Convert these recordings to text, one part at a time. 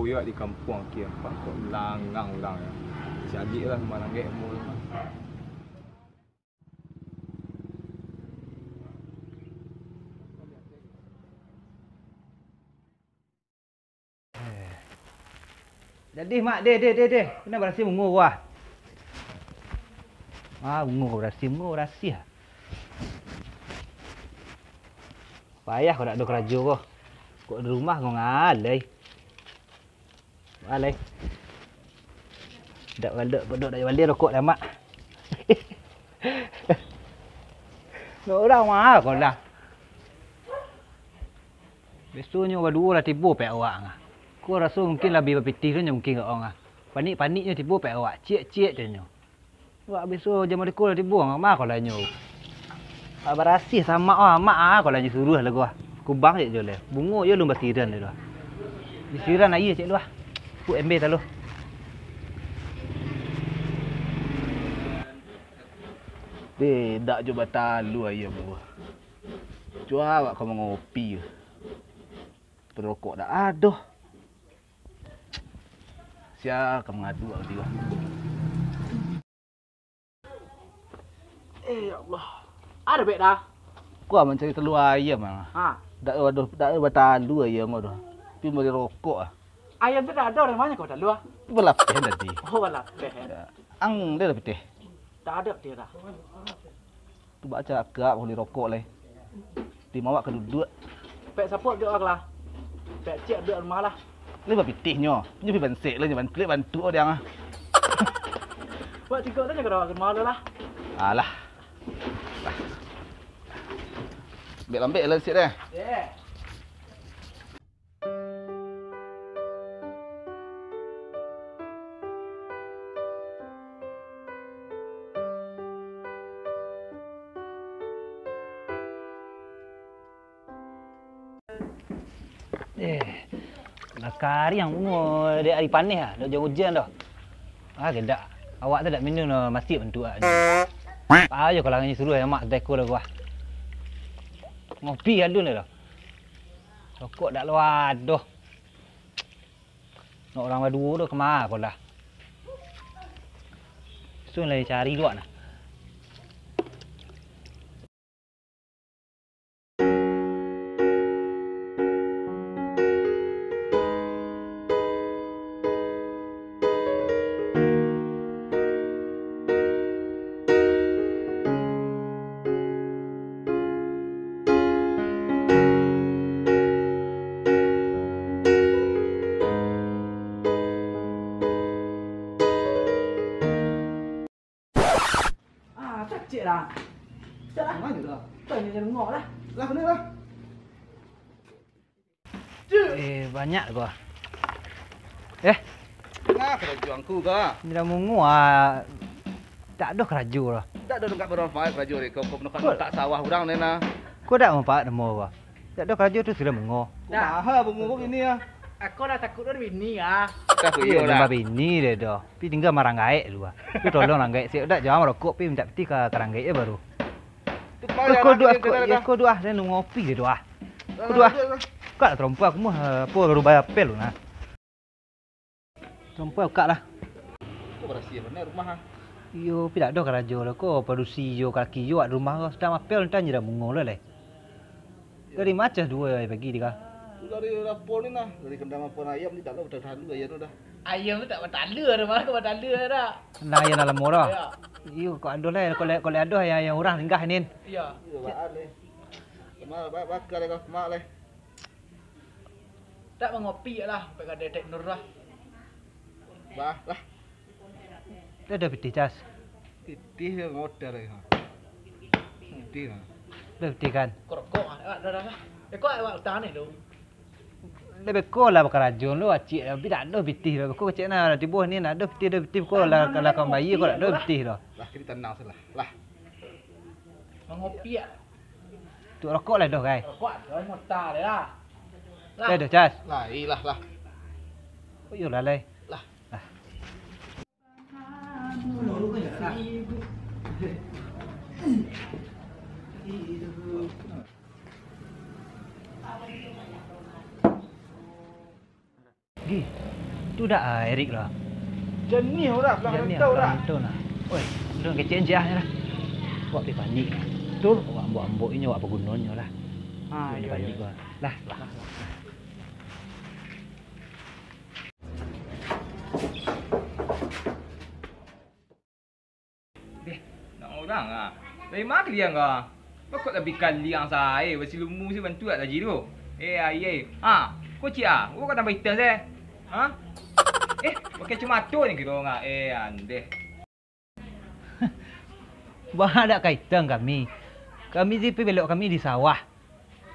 ya di kampung kia. Kok langang ulang ya. Jadi lah malang gek mul. Jadi mak deh. Kena berasi mungu wah. Mungu berasi. Payah kau nak duk kerja kau. Kau di rumah kau ngalai. Dak balik rokok dah mak. Nak orang mah kau dah. Besoknya berdua lah tiba pek awak ngah. Kau rasa mungkin lebih berpitih tu mungkin kau ngah. Panik-paniknya tiba pek awak. Cik tu nyo. Awak besok jam mereka lah tiba ngah mah kau lah nyo. Berasih sama mak kau lah suruh lah gua. Kubang je le. Bungo je lu basiran le. Basiran air cik lu ah. Pu MB talu. Tak je batalu ayam gua. Cua awak kau mengopi. Perokok dah aduh. Sia kau mengadu awak tiba. Ya Allah. Ada bek dah. Kau mencari telur ayam ah. Ha. Tak ada batalu ayam gua. Pi beli rokok ah. Ayam tu dah ada dari mana kau dah lu ah? Belapeh tadi. Oh balapeh. Ang dia dah pitih. Tak ada dia dah. Tu baca agak beli rokok le. Di mawak ke duduk. Pek support dia lah. Pek cik dia rumah lah. Ni berpitihnya. Ni pergi bansek lah. Bantu dia ah. Buat tiga tu je kau rumah lah. Alah. Ambil lah sikit dah. Yeah. Kari yang dia hari panas ah, dah hujan dah. Gedak. Awak tu dak minum masih bentuk ah. Ayo kalau ngani suruh mak teko dah gua. Ngopi adun dah. Rokok dak luar aduh. Nak orang berdua tu kemana kau dah. Sun lagi cari luar nah. Cik dah. Cik dah. Mana dah? Tanya jangan ngok lah. Lah benar lah. Banyak gua. Nah, kerja angku ka. Ni dah mungu tak ada kerja lah. Tak ada dekat bermanfaat kerja ni. Kau nak tak sawah orang ni nah. Kau dak manfaat demo gua. Tak ada kerja tu sudah mengo. Dah bungu ini ah. Aku dah takut dah bini ah. Tak Iya dah. Bini dia dah. Pi tinggal marang gaek dulu ah. Tu tolong orang gaek. Siap dak jangan rokok pi minta peti ke karang gaek baru. Kau dua dan ngopi dia dua. Kau dua. Kau nak terompak aku mah apa baru bayar pel lu nah. Terompak kak lah. Kau berasi benar rumah ah. Yo pi dak ada kerja lah kau produksi yo kaki yo at rumah kau sedang apel tanya dah mungo lah le. Dari macam dua pagi dia. Dari rapor ni nah, dari kendama pun ayam ni tak tahu dah halu ayam tu dah. Ayam tu tak bertanda dah mah kau bertanda dah. Nah ayam dalam murah. Ya. Iyo kau ada lah kalau ada yang orang singgah ni. Ya. Iya baal le. Kemal bakar le kau kemal le. Tak mengopi lah, pakai dedek nur lah. Bah lah. Dah ada piti cas. Titih modal le ha. Titih lah. Dah piti kan. Korok dah. Kau awak utang ni tu. Lebih kau lah kerajaan lu acik tapi tak ada piti lah. Kau cik nak tibuh ni nak ada piti kau lah kalau kau bayi kau tak ada piti lah. Lah kita tenang salah. Lah. Mengopi ah. Tu rokok lah dah kai. Rokok dah motor dia lah. Lah dah cas. Lah ilah lah. Oh yo lah le. Lah. Tu dah Erik lah. Jenih dah, pelang Ni rantau dah. Rantau lah. Oi, lu kecil je lah. Buat pergi panik. Tu, awak ambok-ambok ini awak bergunanya lah. Ha, ya, Panik ya. gua. Lah. Nak orang ah. Dari mana dia ngah? Kau lebih kali yang saya, besi lumu si bantu tak lagi tu. Ai. Ha, kau cia, kau kata baita saya. Ha? Pakai cuma tu ni kita orang. Ande. Bah ada kaitan kami. Kami di belok kami di sawah.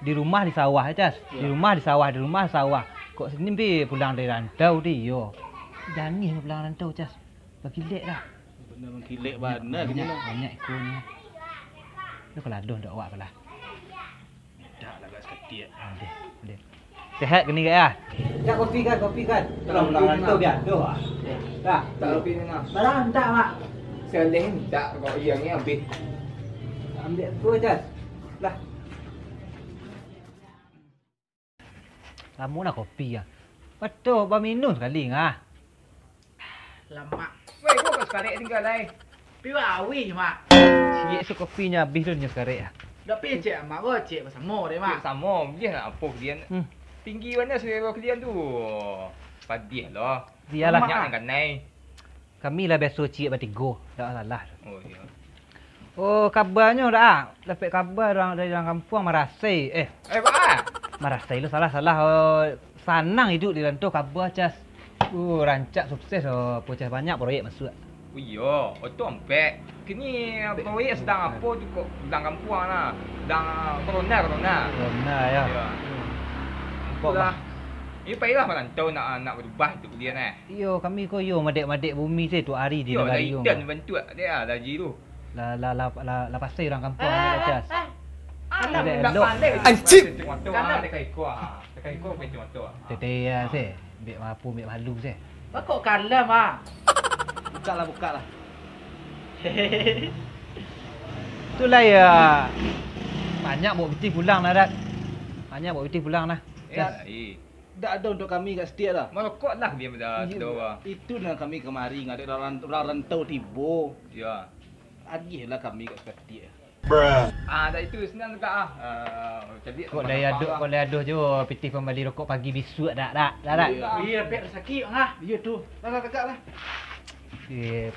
Di rumah di sawah aja. Di rumah di sawah. Kok sini pi pulang dari rantau di yo. Dan ni pulang rantau cas. Bagi lek dah. Benar mengkilek benar gini lah. Banyak ikonnya. Lu kalau aduh ndak awak pula. Dah lah guys ketik. Deh. Sehat ke ni ya? Ya kopi kan. Kalau pulang rantau biar aduh ah. Dah. Tak lebih ni nak. Barang tak mak. Sekali ni tak kau yang ni habis. Ambil tu aja. Lah. Kamu nak kopi ya? Betul, ba minum sekali ngah. Lama. Wei, kau kau sekarang tinggal lai. Pi awi mak. Cik su kopinya habis tu nya sekarang ya. Dah pi cek mak gua cek pasal mo deh mak. Sama, dia nak apa kalian? Tinggi mana selera kalian tu? Padih lah. Dialah. Banyak yang kanai. Kami lah biasa cik bertiga. Tak salah. Oh, ya. Oh, kabarnya dah. Dapat kabar orang dari dalam kampung Marasai. Pak. Marasai lu salah. Oh, sanang hidup di rantau kabar cas. Rancak sukses pocah banyak proyek masuk. Oh iya, itu ampek. Kini proyek sedang apa tu kok dalam kampung lah. Sedang corona. Benar ya. Ya. Itulah. Ini payahlah merantau nak berubah hidup kalian Yo, kami ko yo madek bumi saya tu hari di Yo, negara dah yo. ikan bantu dia lagi tu. La pasai orang kampung ni cas. Anak Ada nak elok. pandai. Anjing! Kanan dekat ikut Dekat ikut pintu motor. Tete ya se. Bik mampu bik malu se. Kok kalah mak. Buka lah. Itulah ya. Banyak bawa peti pulang lah dat. Banyak bawa peti pulang lah. Ya, Dah ada untuk kami kat setia dah. merokok lah dia dah orang. Itu nak kami kemari ngadik orang rantau tibo. Ya. Agih lah kami kat setia. Dah itu senang juga jadi Kok dah aduh je peti pembali rokok pagi bisu dak. Iya, pek sakit ngah. Iya tu. Dah tegak lah.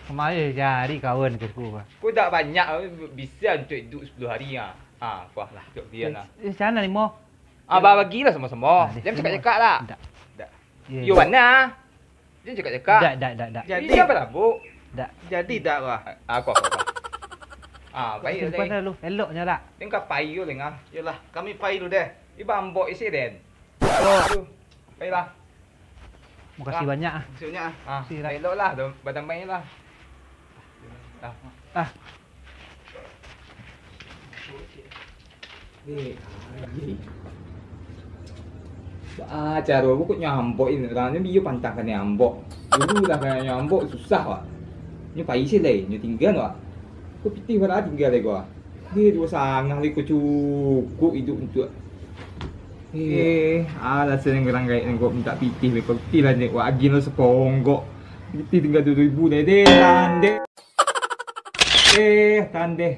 Kemarin jadi kawan ke aku. Kau tak banyak bisa untuk hidup 10 hari kuah lah untuk dia lah. Sana ni mo. Bagilah sama-sama. Jangan cakap-cakap lah. Tak. You mana? Jangan cakap-cakap. Tak. Jadi Dia apa lah, Bu? Tak. Jadi dah wah. Aku. Baik Simpan dah. dulu. Eloknya tak. Tengok pai tu lengah. Yalah, kami pai dulu deh. Iba ambok isi den. Oh. Baiklah. Terima kasih banyak ah. Maksudnya Sirat. Eloklah, badan main lah. Ah. Cara aku nyambok ini. Kerana dia pantangkan nyambok. Dulu dah kena nyambok susah wak. Ni pai isi leh, ni tinggal wak. Kau piti pada tinggal leh gua. Dia dua sangat leh kau cukup hidup untuk. Alah senang gerang gaya ni kau minta piti leh kau piti lah ni wak agin lo seponggok. Piti tinggal 2,000 deh, tande. Tande.